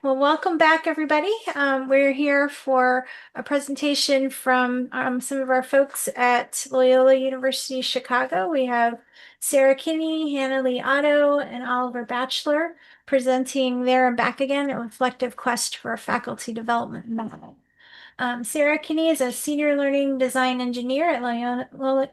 Well, welcome back, everybody. We're here for a presentation from some of our folks at Loyola University Chicago. We have Sarah Kinney, Hannah Lee Otto, and Oliver Batchelor presenting There and Back Again, a reflective quest for a faculty development model. Sarah Kinney is a senior learning design engineer at Loyola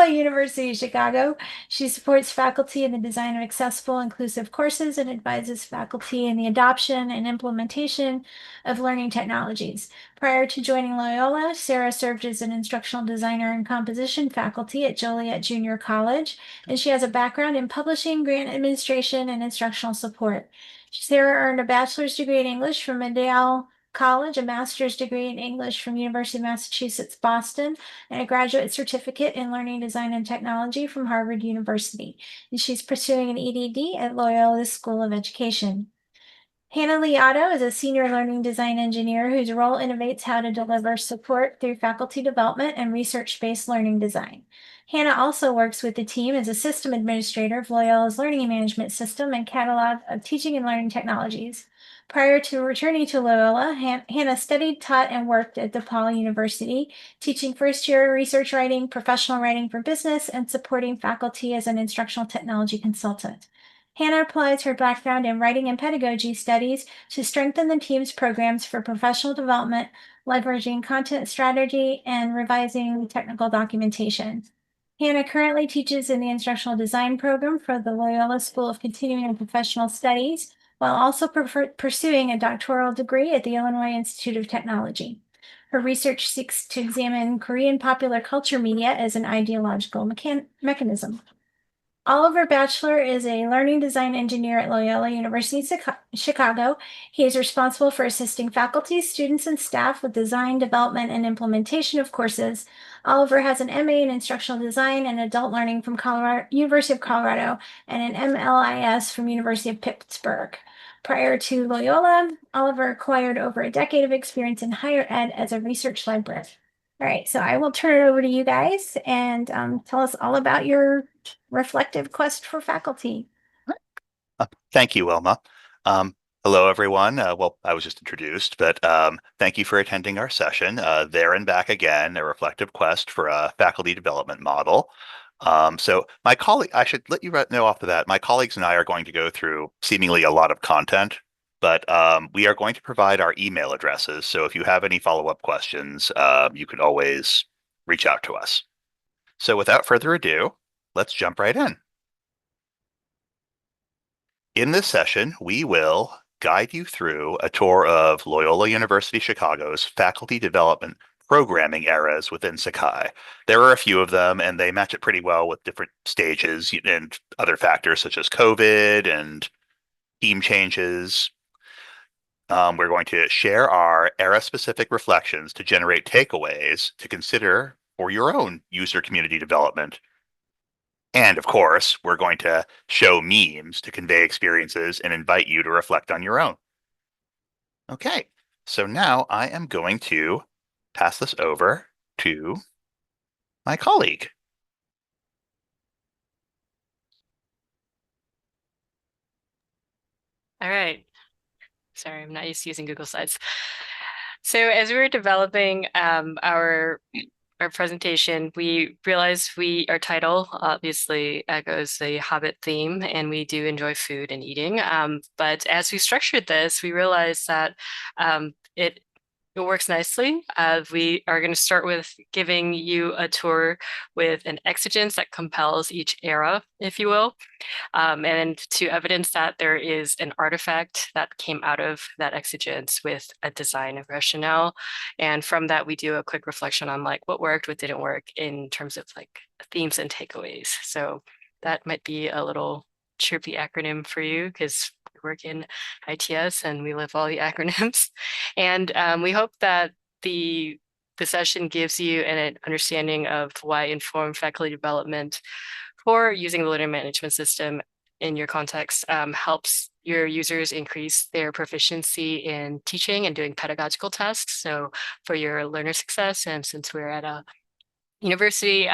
University Chicago. She supports faculty in the design of accessible, inclusive courses and advises faculty in the adoption and implementation of learning technologies. Prior to joining Loyola, Sarah served as an instructional designer and composition faculty at Joliet Junior College, and she has a background in publishing, grant administration, and instructional support. Sarah earned a bachelor's degree in English from Medial College, a master's degree in English from University of Massachusetts, Boston, and a graduate certificate in learning design and technology from Harvard University. And she's pursuing an EDD at Loyola School of Education. Hannah Lee Otto is a senior learning design engineer whose role innovates how to deliver support through faculty development and research-based learning design. Hannah also works with the team as a system administrator of Loyola's learning management system and catalog of teaching and learning technologies. Prior to returning to Loyola, Hannah studied, taught, and worked at DePaul University, teaching first-year research writing, professional writing for business, and supporting faculty as an instructional technology consultant. Hannah applies her background in writing and pedagogy studies to strengthen the team's programs for professional development, leveraging content strategy and revising technical documentation. Hannah currently teaches in the instructional design program for the Loyola School of Continuing and Professional Studies, while also pursuing a doctoral degree at the Illinois Institute of Technology. Her research seeks to examine Korean popular culture media as an ideological mechanism. Oliver Batchelor is a learning design engineer at Loyola University Chicago. He is responsible for assisting faculty, students, and staff with design, development, and implementation of courses. Oliver has an MA in instructional design and adult learning from University of Colorado and an MLIS from University of Pittsburgh. Prior to Loyola, Oliver acquired over a decade of experience in higher ed as a research librarian. All right, so I will turn it over to you guys and tell us all about your reflective quest for faculty. Thank you, Wilma. Hello, everyone. Well, I was just introduced, but thank you for attending our session. There and Back Again, a reflective quest for a faculty development model. So my colleague, I should let you know off the bat, my colleagues and I are going to go through seemingly a lot of content, but we are going to provide our email addresses. So if you have any follow-up questions, you can always reach out to us. So without further ado, let's jump right in. In this session, we will guide you through a tour of Loyola University Chicago's faculty development programming eras within Sakai. There are a few of them, and they match it pretty well with different stages and other factors such as COVID and team changes. We're going to share our era-specific reflections to generate takeaways to consider for your own user community development. And of course, we're going to show memes to convey experiences and invite you to reflect on your own. Okay, so now I am going to pass this over to my colleague. All right. Sorry, I'm not used to using Google Slides. So as we were developing our presentation, we realized our title obviously echoes the Hobbit theme, and we do enjoy food and eating. But as we structured this, we realized that it works nicely. We are going to start with giving you a tour with an exigence that compels each era, if you will, and to evidence that there is an artifact that came out of that exigence with a design of rationale. And from that, we do a quick reflection on like what worked, what didn't work in terms of like themes and takeaways. So that might be a little chirpy acronym for you because work in ITS and we live all the acronyms. And we hope that the session gives you an understanding of why informed faculty development for using the learning management system in your context helps your users increase their proficiency in teaching and doing pedagogical tasks. So for your learner success, and since we're at a university,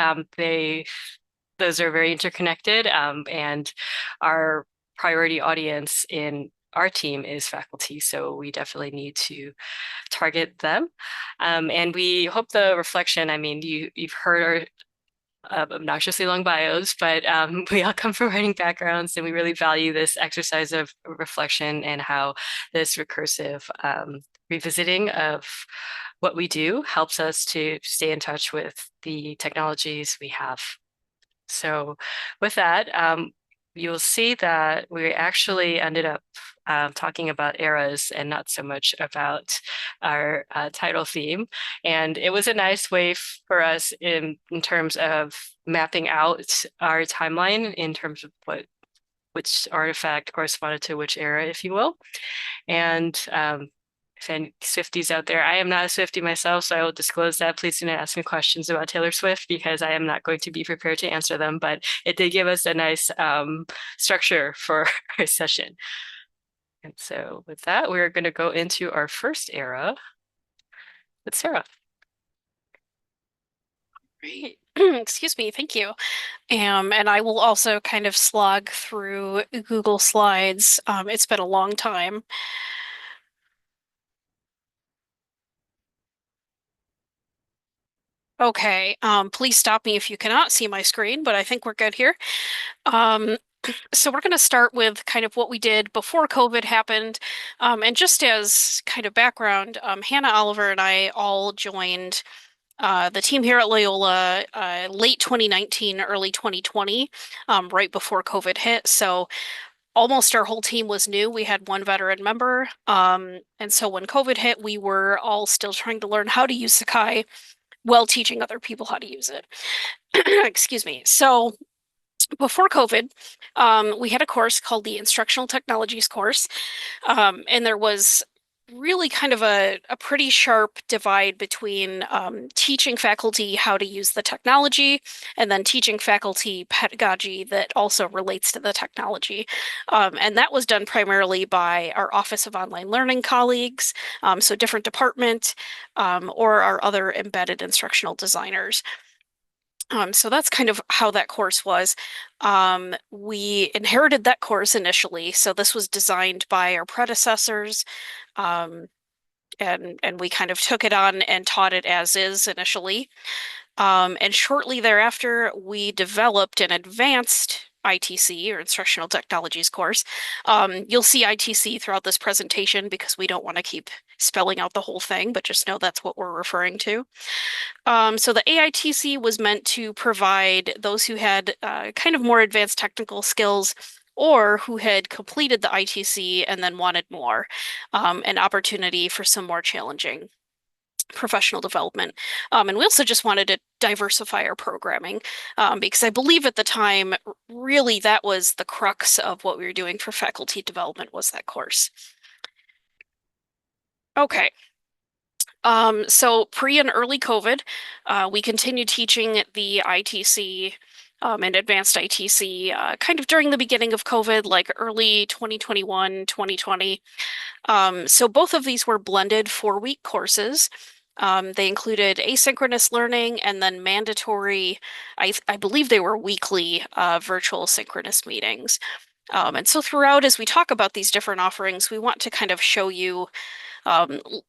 those are very interconnected, and our priority audience in our team is faculty, so we definitely need to target them. And we hope the reflection, I mean, you've heard our obnoxiously long bios, but we all come from writing backgrounds, and we really value this exercise of reflection and how this recursive revisiting of what we do helps us to stay in touch with the technologies we have. So with that, you'll see that we actually ended up talking about eras and not so much about our title theme. And it was a nice way for us in terms of mapping out our timeline in terms of which artifact corresponded to which era, if you will. And if any Swifties out there, I am not a Swiftie myself, so I will disclose that. Please do not ask me questions about Taylor Swift because I am not going to be prepared to answer them, but it did give us a nice structure for our session. And so with that, we're going to go into our first era with Sarah. Great. Excuse me. Thank you. And I will also kind of slog through Google Slides. It's been a long time. Okay, please stop me if you cannot see my screen, but I think we're good here. So we're going to start with kind of what we did before COVID happened. And just as kind of background, Hannah Oliver and I all joined the team here at Loyola late 2019, early 2020, right before COVID hit. So almost our whole team was new. We had one veteran member. And so when COVID hit, we were all still trying to learn how to use Sakai while teaching other people how to use it. Excuse me. So before COVID, we had a course called the Instructional Technologies course. And there was really kind of a pretty sharp divide between teaching faculty how to use the technology and then teaching faculty pedagogy that also relates to the technology. And that was done primarily by our Office of Online Learning colleagues, so different department, or our other embedded instructional designers. So that's kind of how that course was. We inherited that course initially, so this was designed by our predecessors, and we kind of took it on and taught it as is initially. And shortly thereafter, we developed an advanced ITC, or Instructional Technologies course. You'll see ITC throughout this presentation because we don't want to keep spelling out the whole thing, but just know that's what we're referring to. So the AITC was meant to provide those who had kind of more advanced technical skills or who had completed the ITC and then wanted more, an opportunity for some more challenging professional development. And we also just wanted to diversify our programming because I believe at the time, really that was the crux of what we were doing for faculty development was that course. Okay. So pre and early COVID, we continued teaching the ITC and advanced ITC kind of during the beginning of COVID, like early 2021, 2020. So both of these were blended 4-week courses. They included asynchronous learning and then mandatory, I believe they were weekly virtual synchronous meetings. And so throughout, as we talk about these different offerings, we want to kind of show you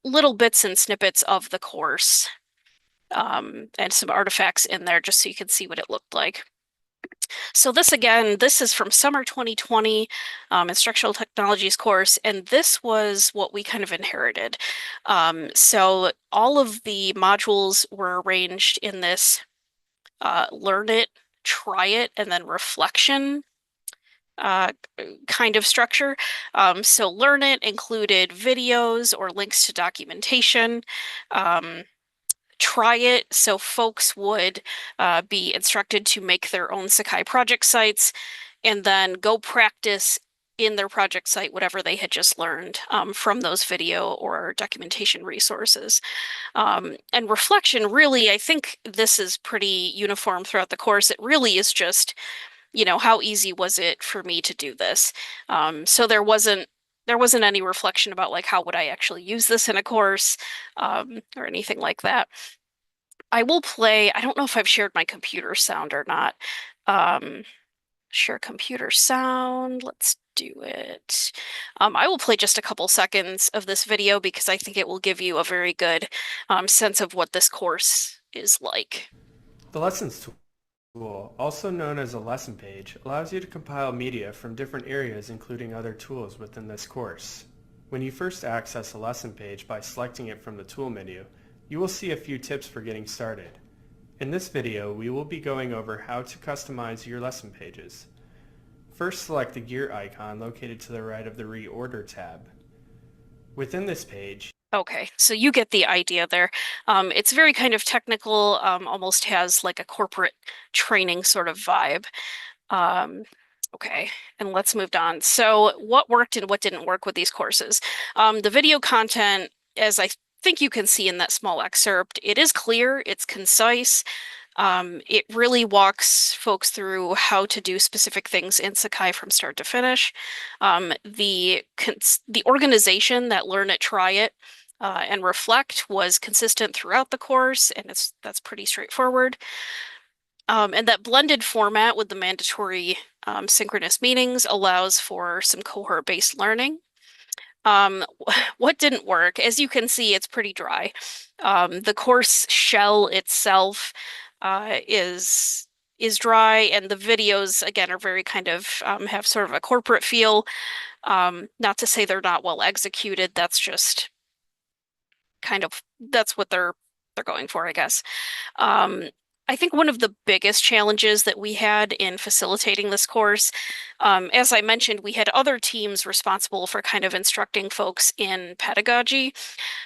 little bits and snippets of the course and some artifacts in there just so you can see what it looked like. So this again, this is from summer 2020 Instructional Technologies course, and this was what we kind of inherited. So all of the modules were arranged in this learn it, try it, and then reflection kind of structure. So learn it included videos or links to documentation. Try it, so folks would be instructed to make their own Sakai project sites and then go practice in their project site whatever they had just learned from those video or documentation resources. And reflection, really, I think this is pretty uniform throughout the course. It really is just, you know, how easy was it for me to do this? So there wasn't any reflection about like how would I actually use this in a course or anything like that. I will play, I don't know if I've shared my computer sound or not. Share computer sound, let's do it. I will play just a couple seconds of this video because I think it will give you a very good sense of what this course is like. The Lessons tool, also known as a lesson page, allows you to compile media from different areas including other tools within this course. When you first access a lesson page by selecting it from the tool menu, you will see a few tips for getting started. In this video, we will be going over how to customize your lesson pages. First, select the gear icon located to the right of the Reorder tab. Within this page, okay, so you get the idea there. It's very kind of technical, almost has like a corporate training sort of vibe. Okay, and let's move on. So what worked and what didn't work with these courses? The video content, as I think you can see in that small excerpt, it is clear, it's concise. It really walks folks through how to do specific things in Sakai from start to finish. The organization, that learn it, try it, and reflect was consistent throughout the course, and that's pretty straightforward. And that blended format with the mandatory synchronous meetings allows for some cohort-based learning. What didn't work? As you can see, it's pretty dry. The course shell itself is dry, and the videos, again, are very kind of have sort of a corporate feel. Not to say they're not well executed. That's just kind of, that's what they're going for, I guess. I think one of the biggest challenges that we had in facilitating this course, as I mentioned, we had other teams responsible for kind of instructing folks in pedagogy.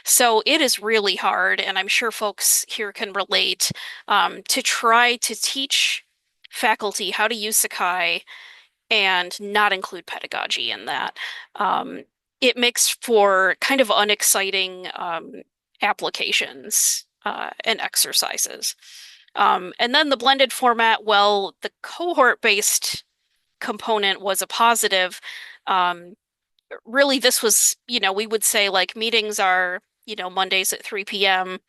So it is really hard, and I'm sure folks here can relate, to try to teach faculty how to use Sakai and not include pedagogy in that. It makes for kind of unexciting applications and exercises. And then the blended format, well, the cohort-based component was a positive. Really, this was, we would say like meetings are, Mondays at 3 p.m.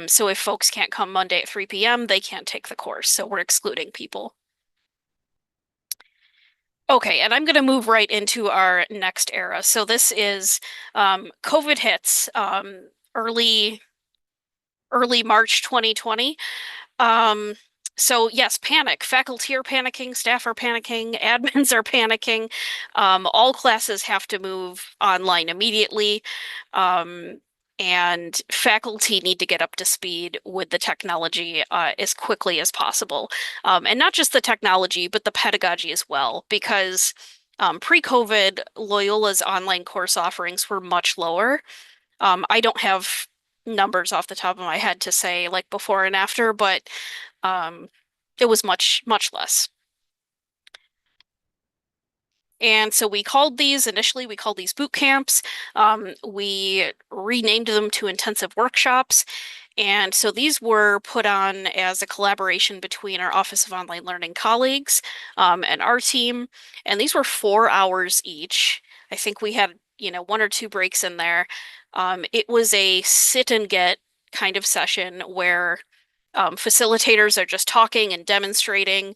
So if folks can't come Monday at 3 p.m., they can't take the course. So we're excluding people. Okay, and I'm going to move right into our next era. So this is COVID hits early March 2020. So yes, panic. Faculty are panicking, staff are panicking, admins are panicking. All classes have to move online immediately. And faculty need to get up to speed with the technology as quickly as possible. And not just the technology, but the pedagogy as well, because pre-COVID, Loyola's online course offerings were much lower. I don't have numbers off the top of my head to say like before and after, but it was much, much less. And so initially we called these boot camps. We renamed them to intensive workshops. And so these were put on as a collaboration between our Office of Online Learning colleagues and our team. And these were 4 hours each. I think we had, 1 or 2 breaks in there. It was a sit and get kind of session where facilitators are just talking and demonstrating.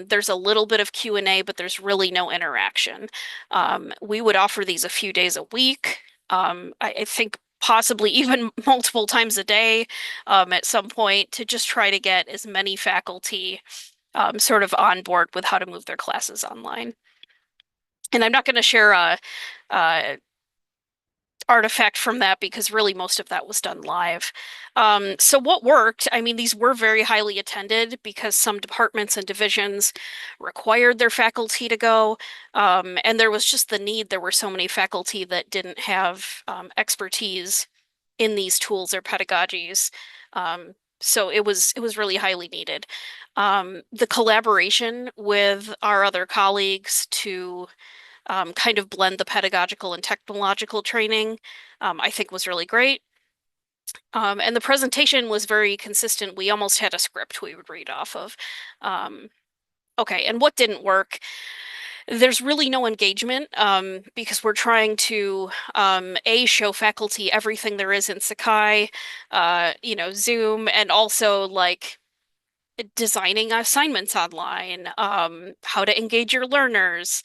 There's a little bit of Q&A, but there's really no interaction. We would offer these a few days a week. I think possibly even multiple times a day at some point, to just try to get as many faculty sort of on board with how to move their classes online. And I'm not going to share a artifact from that because really most of that was done live. So what worked? I mean, these were very highly attended because some departments and divisions required their faculty to go. And there was just the need. There were so many faculty that didn't have expertise in these tools or pedagogies. So it was really highly needed. The collaboration with our other colleagues to kind of blend the pedagogical and technological training, I think was really great. And the presentation was very consistent. We almost had a script we would read off of. Okay, and what didn't work? There's really no engagement because we're trying to show faculty everything there is in Sakai, Zoom, and also like designing assignments online, how to engage your learners.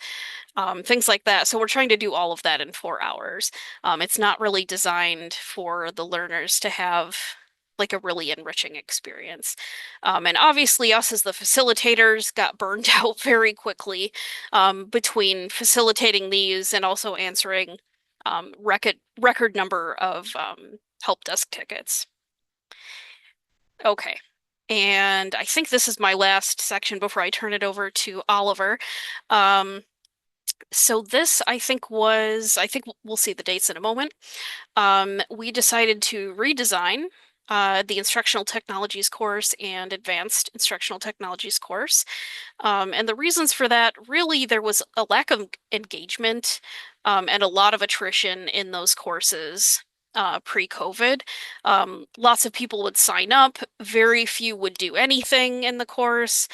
things like that. So we're trying to do all of that in 4 hours. It's not really designed for the learners to have like a really enriching experience. And obviously us as the facilitators got burned out very quickly between facilitating these and also answering record number of help desk tickets. Okay. And I think this is my last section before I turn it over to Oliver. So this, I think we'll see the dates in a moment. We decided to redesign the instructional technologies course and advanced instructional technologies course. And the reasons for that, really, there was a lack of engagement and a lot of attrition in those courses pre-COVID. Lots of people would sign up, very few would do anything in the course,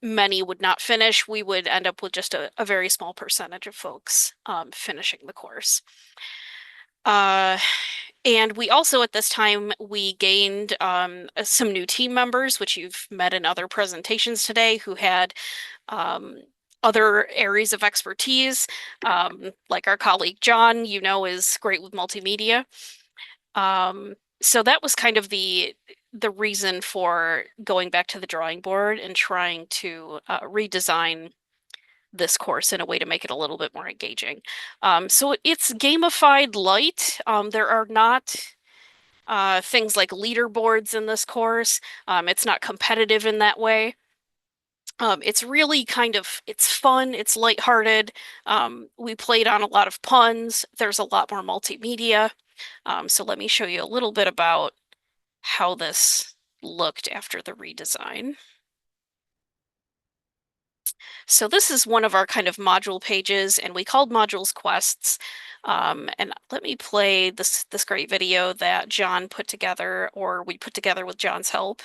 many would not finish. We would end up with just a very small percentage of folks finishing the course. And we also, at this time, we gained some new team members, which you've met in other presentations today, who had other areas of expertise, like our colleague John, is great with multimedia. So that was kind of the reason for going back to the drawing board and trying to redesign this course in a way to make it a little bit more engaging. So it's gamified light. There are not things like leaderboards in this course. It's not competitive in that way. It's really it's fun, it's lighthearted. We played on a lot of puns. There's a lot more multimedia. So let me show you a little bit about how this looked after the redesign. So this is one of our kind of module pages, and we called modules quests. And let me play this great video that John put together, or we put together with John's help.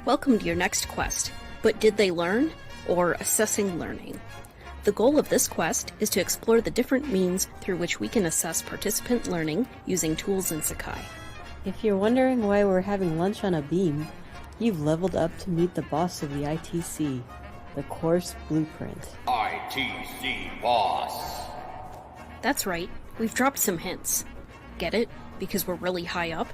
Welcome to your next quest, but did they learn? Or assessing learning. The goal of this quest is to explore the different means through which we can assess participant learning using tools in Sakai. If you're wondering why we're having lunch on a beam, you've leveled up to meet the boss of the ITC, the course blueprint. ITC boss. That's right, we've dropped some hints. Get it? Because we're really high up?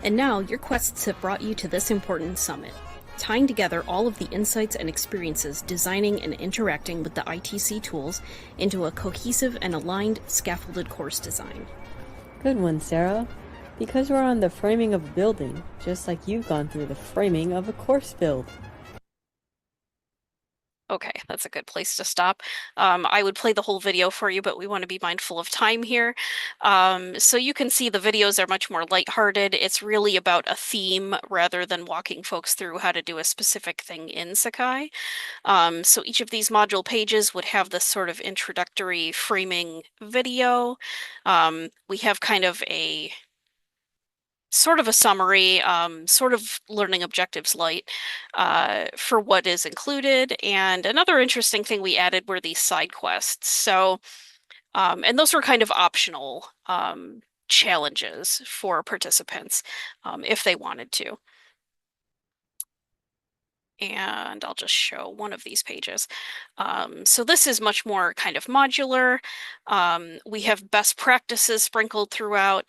And now your quests have brought you to this important summit, tying together all of the insights and experiences designing and interacting with the ITC tools into a cohesive and aligned scaffolded course design. Good one, Sarah. Because we're on the framing of a building, just like you've gone through the framing of a course build. Okay, that's a good place to stop. I would play the whole video for you, but we want to be mindful of time here. So you can see the videos are much more lighthearted. It's really about a theme rather than walking folks through how to do a specific thing in Sakai. So each of these module pages would have this sort of introductory framing video. We have kind of a sort of a summary, sort of learning objectives light for what is included. And another interesting thing we added were these side quests. So, and those were kind of optional challenges for participants if they wanted to. And I'll just show one of these pages. So this is much more kind of modular. We have best practices sprinkled throughout.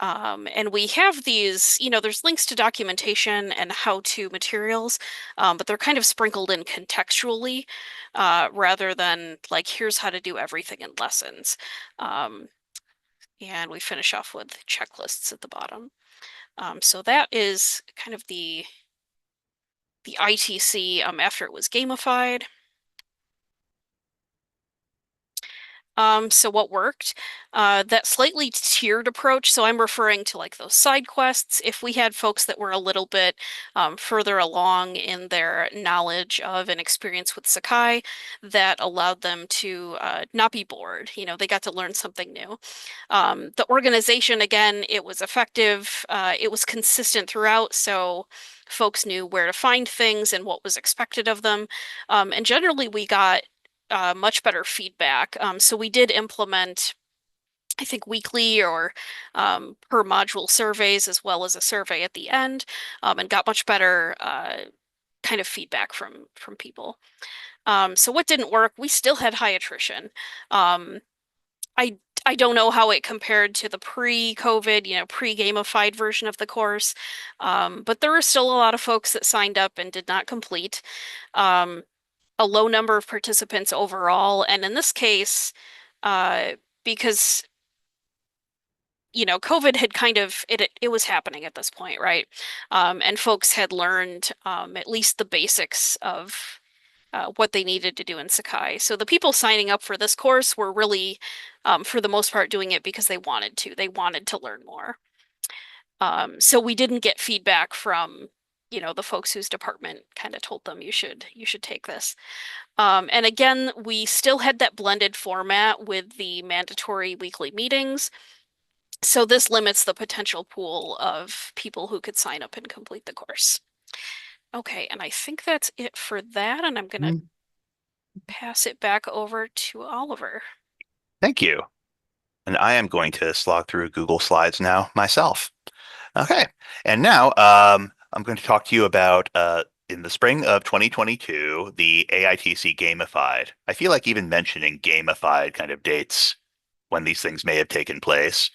And we have these, there's links to documentation and how-to materials, but they're kind of sprinkled in contextually rather than like, here's how to do everything in lessons. And we finish off with checklists at the bottom. So that is kind of the ITC after it was gamified. So what worked? That slightly tiered approach. So I'm referring to like those side quests. If we had folks that were a little bit further along in their knowledge of and experience with Sakai, that allowed them to not be bored. They got to learn something new. The organization, again, it was effective. It was consistent throughout. So folks knew where to find things and what was expected of them. And generally we got much better feedback. So we did implement I think weekly or per module surveys, as well as a survey at the end, and got much better kind of feedback from people. So what didn't work? We still had high attrition. I don't know how it compared to the pre-COVID, pre-gamified version of the course, but there were still a lot of folks that signed up and did not complete. A low number of participants overall, and in this case, because COVID had kind of it was happening at this point, right? And folks had learned at least the basics of what they needed to do in Sakai. So the people signing up for this course were really, for the most part, doing it because they wanted to. They wanted to learn more. So we didn't get feedback from, the folks whose department kind of told them you should take this. And again, we still had that blended format with the mandatory weekly meetings. So this limits the potential pool of people who could sign up and complete the course. Okay, and I think that's it for that, and I'm going to pass it back over to Oliver. Thank you. And I am going to slog through Google Slides now myself. Okay, and now I'm going to talk to you about in the spring of 2022, the AITC gamified. I feel like even mentioning gamified kind of dates when these things may have taken place.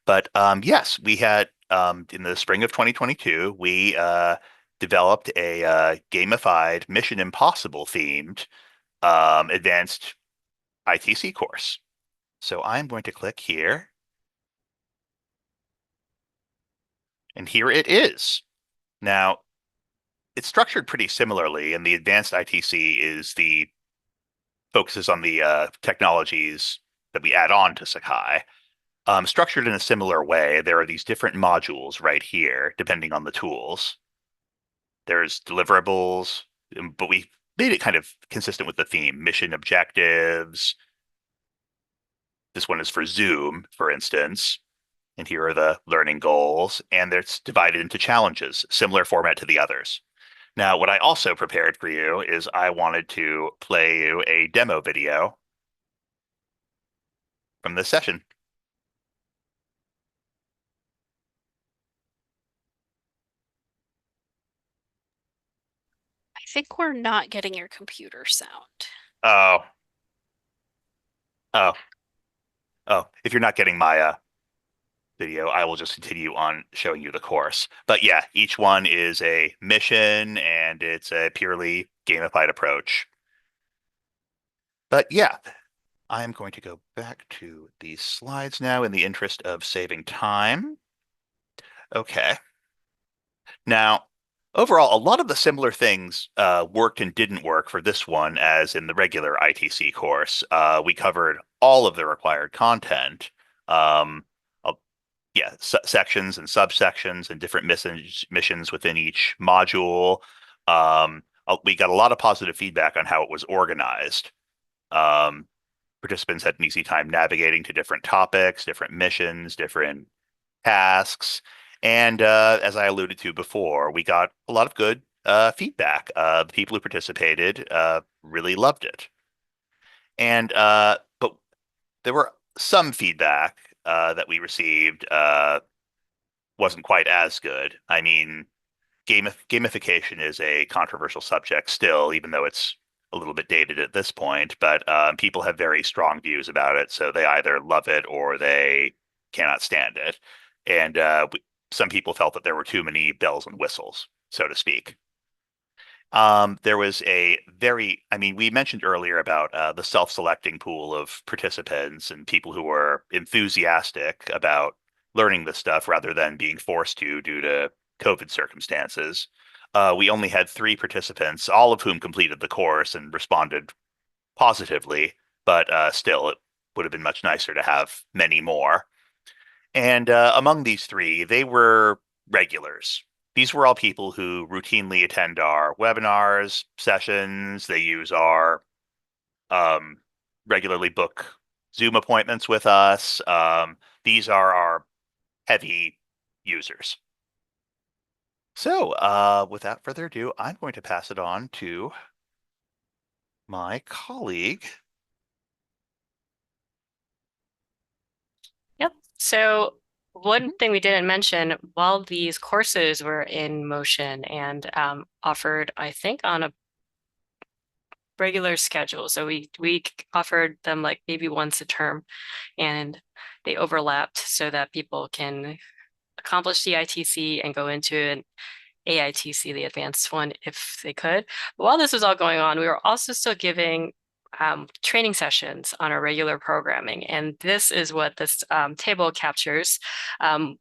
But yes, we had in the spring of 2022, we developed a gamified Mission Impossible themed advanced ITC course. So I'm going to click here. And here it is. Now, it's structured pretty similarly, and the advanced ITC focuses on the technologies that we add on to Sakai. Structured in a similar way, there are these different modules right here, depending on the tools. There's deliverables, but we made it kind of consistent with the theme, mission objectives. This one is for Zoom, for instance. And here are the learning goals, and it's divided into challenges, similar format to the others. Now, what I also prepared for you is I wanted to play you a demo video from this session. I think we're not getting your computer sound. Oh. If you're not getting my video, I will just continue on showing you the course. But yeah, each one is a mission, and it's a purely gamified approach. But yeah, I'm going to go back to these slides now in the interest of saving time. Okay. Now, overall, a lot of the similar things worked and didn't work for this one as in the regular ITC course. We covered all of the required content. Sections and subsections and different missions within each module. We got a lot of positive feedback on how it was organized. Participants had an easy time navigating to different topics, different missions, different tasks. And as I alluded to before, we got a lot of good feedback. The people who participated really loved it. And but there were some feedback that we received wasn't quite as good. I mean, gamification is a controversial subject still, even though it's a little bit dated at this point. But people have very strong views about it, so they either love it or they cannot stand it. And some people felt that there were too many bells and whistles, so to speak. There was we mentioned earlier about the self-selecting pool of participants and people who were enthusiastic about learning this stuff rather than being forced to due to COVID circumstances. We only had 3 participants, all of whom completed the course and responded positively, but still, it would have been much nicer to have many more. And among these 3, they were regulars. These were all people who routinely attend our webinars, sessions. They use our regularly book Zoom appointments with us. These are our heavy users. So without further ado, I'm going to pass it on to my colleague, So one thing we didn't mention, while these courses were in motion and offered, I think, on a regular schedule. So we offered them like maybe once a term, and they overlapped so that people can accomplish the ITC and go into an AITC, the advanced one, if they could. But while this was all going on, we were also still giving training sessions on our regular programming. And this is what this table captures.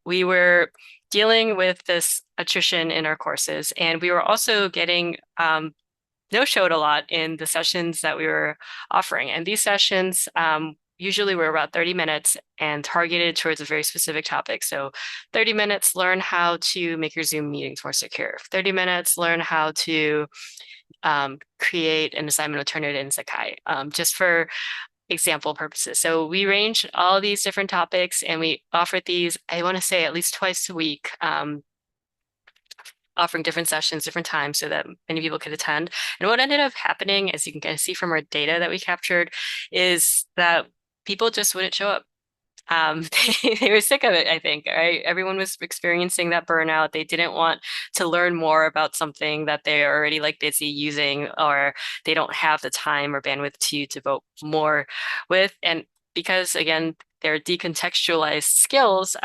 We were dealing with this attrition in our courses, and we were also getting no-showed a lot in the sessions that we were offering. And these sessions usually were about 30 minutes and targeted towards a very specific topic. So 30 minutes, learn how to make your Zoom meetings more secure. 30 minutes, learn how to create an assignment alternative in Sakai, just for example purposes. So we range all these different topics and we offered these, I want to say at least twice a week, offering different sessions, different times so that many people could attend. And what ended up happening, as you can kind of see from our data that we captured, is that people just wouldn't show up. They were sick of it, I think, right? Everyone was experiencing that burnout. They didn't want to learn more about something that they're already like busy using, or they don't have the time or bandwidth to devote more with. And because again, they're decontextualized skills,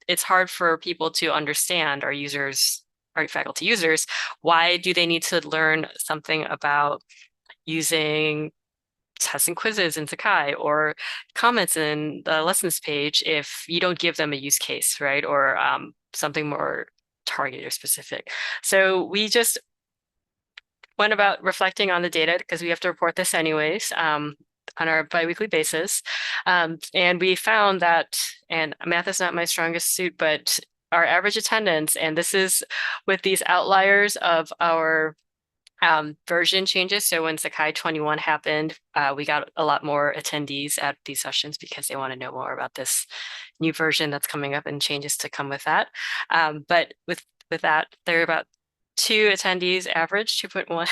it's hard for people to understand, our users, our faculty users, why do they need to learn something about using tests and quizzes in Sakai or comments in the lessons page if you don't give them a use case, right? Or something more targeted or specific. So we just went about reflecting on the data because we have to report this anyways on our biweekly basis. And we found that, and math is not my strongest suit, but our average attendance, and this is with these outliers of our version changes. So when Sakai 21 happened, we got a lot more attendees at these sessions because they want to know more about this new version that's coming up and changes to come with that. But with that, there are about 2 attendees average, 2.1.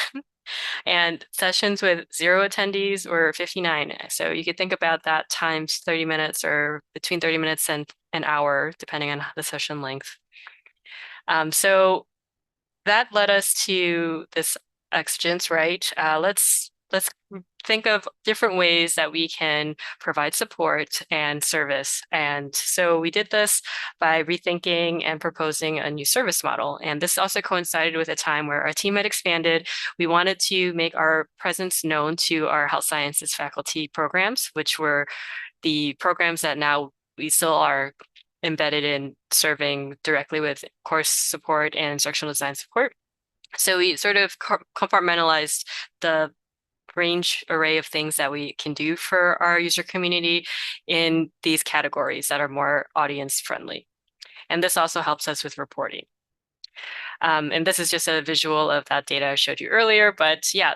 And sessions with 0 attendees were 59. So you could think about that times 30 minutes or between 30 minutes and an hour, depending on the session length. So that led us to this exigence, right? Let's think of different ways that we can provide support and service. And so we did this by rethinking and proposing a new service model. And this also coincided with a time where our team had expanded. We wanted to make our presence known to our health sciences faculty programs, which were the programs that now we still are embedded in serving directly with course support and instructional design support. So we sort of compartmentalized the range array of things that we can do for our user community in these categories that are more audience friendly. And this also helps us with reporting. And this is just a visual of that data I showed you earlier, but yeah,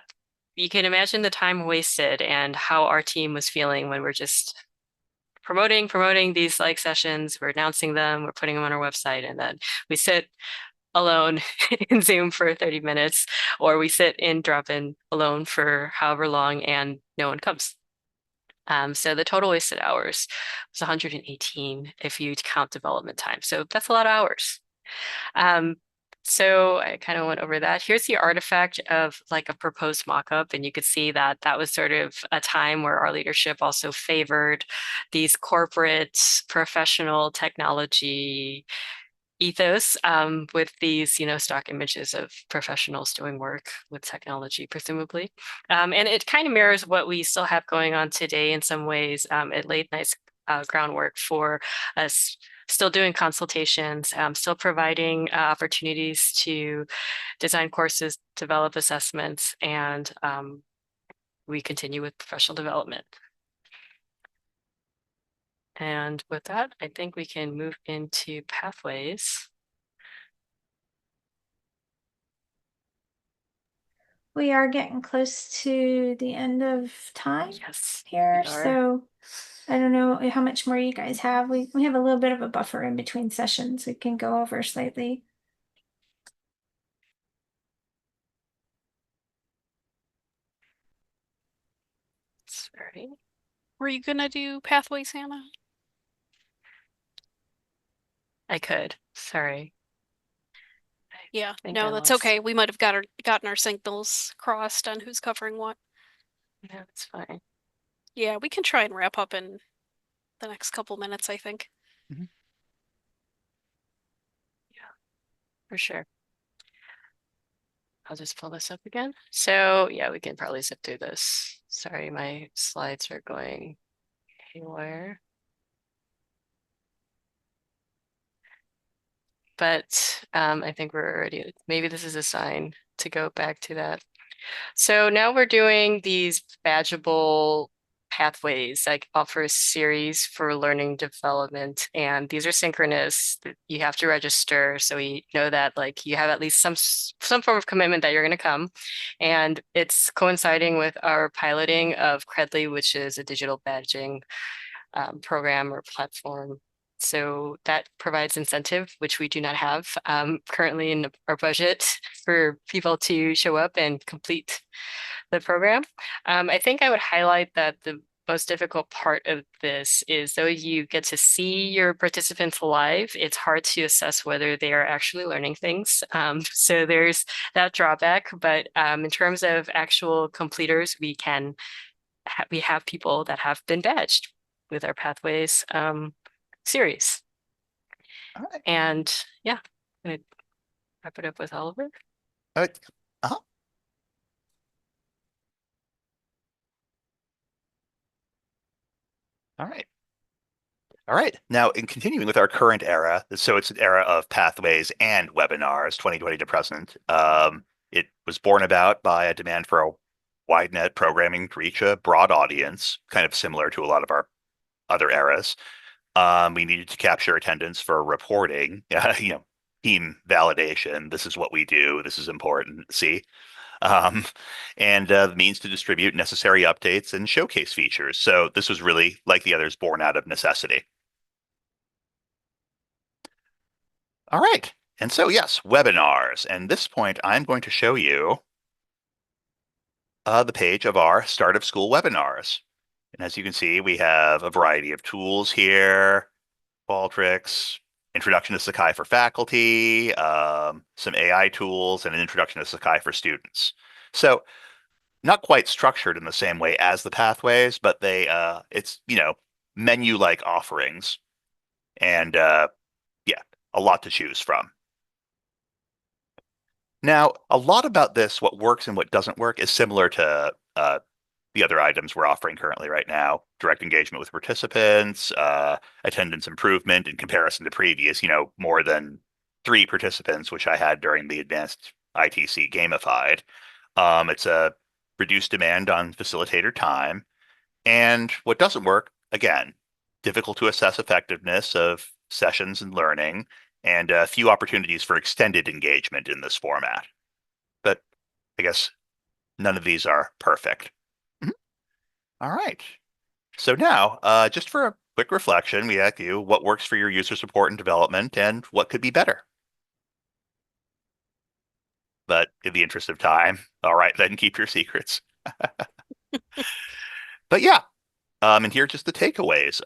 you can imagine the time wasted and how our team was feeling when we're just promoting these like sessions, we're announcing them, we're putting them on our website, and then we sit alone in Zoom for 30 minutes, or we sit in drop-in alone for however long and no one comes. So the total wasted hours was 118 if you count development time. So that's a lot of hours. So I kind of went over that. Here's the artifact of like a proposed mock-up, and you could see that that was sort of a time where our leadership also favored these corporate professional technology ethos with these, stock images of professionals doing work with technology, presumably. And it kind of mirrors what we still have going on today in some ways. It laid nice groundwork for us still doing consultations, still providing opportunities to design courses, develop assessments, and we continue with professional development. And with that, I think we can move into pathways. We are getting close to the end of time Yes, here, we are. so I don't know how much more you guys have. We have a little bit of a buffer in between sessions. We can go over slightly. Sorry. Were you gonna do pathways, Hannah? I could. Sorry. Yeah, think no, I that's lost. okay. We might have gotten our signals crossed on who's covering what. No, it's fine. Yeah, we can try and wrap up in the next couple minutes, I think. Yeah, for sure. I'll just pull this up again. So yeah, we can probably zip through this. Sorry, my slides are going haywire. But I think we're already, maybe this is a sign to go back to that. So now we're doing these badgeable pathways, like offer a series for learning development, and these are synchronous. You have to register, so we know that like you have at least some form of commitment that you're going to come, and it's coinciding with our piloting of Credly, which is a digital badging program or platform. So that provides incentive, which we do not have currently in our budget for people to show up and complete the program. I think I would highlight that the most difficult part of this is though you get to see your participants live, it's hard to assess whether they are actually learning things. So there's that drawback, but in terms of actual completers, we have people that have been badged with our pathways series. All right. And yeah, I'm gonna wrap it up with Oliver. Uh-huh. All right. All right. Now, in continuing with our current era, so it's an era of pathways and webinars, 2020 to present. It was born about by a demand for a wide net programming to reach a broad audience, kind of similar to a lot of our other eras. We needed to capture attendance for reporting, team validation. This is what we do. This is important. See, um, and the means to distribute necessary updates and showcase features. So this was really, like the others, born out of necessity. All right. And so, yes, webinars. And this point, I'm going to show you the page of our start of school webinars. And as you can see, we have a variety of tools here, Qualtrics, introduction to Sakai for faculty, some AI tools, and an introduction to Sakai for students. So not quite structured in the same way as the pathways, but it's, menu-like offerings. And yeah, a lot to choose from. Now, a lot about this, what works and what doesn't work, is similar to the other items we're offering currently right now. Direct engagement with participants, attendance improvement in comparison to previous, more than 3 participants, which I had during the advanced ITC gamified. It's a reduced demand on facilitator time. And what doesn't work, again, difficult to assess effectiveness of sessions and learning, and a few opportunities for extended engagement in this format. But I guess none of these are perfect. All right. So now, just for a quick reflection, we ask you what works for your user support and development and what could be better. But in the interest of time, all right, then keep your secrets. But yeah, and here are just the takeaways.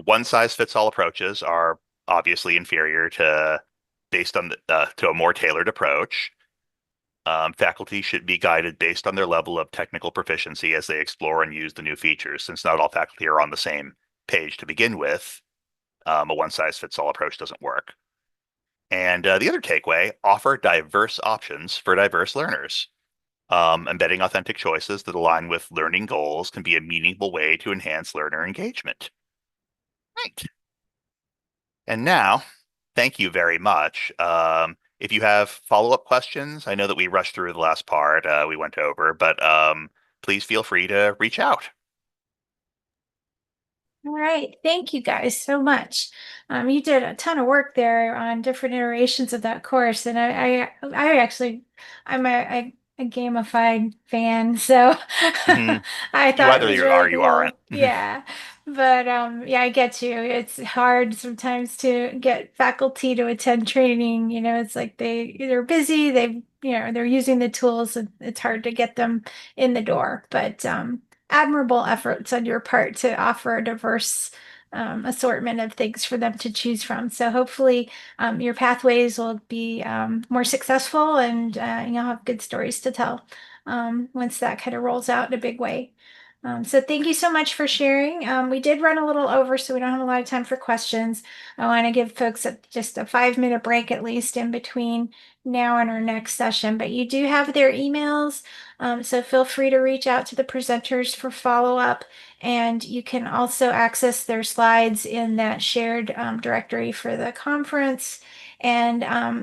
One-size-fits-all approaches are obviously inferior to a more tailored approach. Faculty should be guided based on their level of technical proficiency as they explore and use the new features, since not all faculty are on the same page to begin with. A one-size-fits-all approach doesn't work. And the other takeaway, offer diverse options for diverse learners. Embedding authentic choices that align with learning goals can be a meaningful way to enhance learner engagement. Right. And now, thank you very much. If you have follow-up questions, I know that we rushed through the last part, we went over, but please feel free to reach out. All right. Thank you guys so much. You did a ton of work there on different iterations of that course. And I'm a gamified fan, so Mhm. I You thought it either was you really are, you cool. aren't. Yeah. But yeah, I get you. It's hard sometimes to get faculty to attend training. It's like they're busy, they're using the tools, and it's hard to get them in the door. But admirable efforts on your part to offer a diverse assortment of things for them to choose from. So hopefully your pathways will be more successful, and you'll have good stories to tell once that kind of rolls out in a big way. So thank you so much for sharing. We did run a little over, so we don't have a lot of time for questions. I want to give folks just a 5-minute break at least in between now and our next session, but you do have their emails, so feel free to reach out to the presenters for follow-up, and you can also access their slides in that shared directory for the conference. And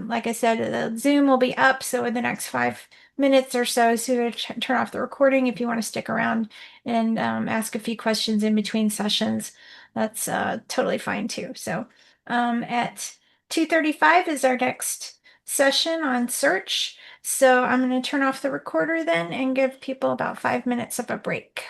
like I said, the Zoom will be up, so in the next 5 minutes or so, turn off the recording if you want to stick around and ask a few questions in between sessions. That's totally fine too. So at 2:35 is our next session on search. So I'm going to turn off the recorder then and give people about 5 minutes of a break.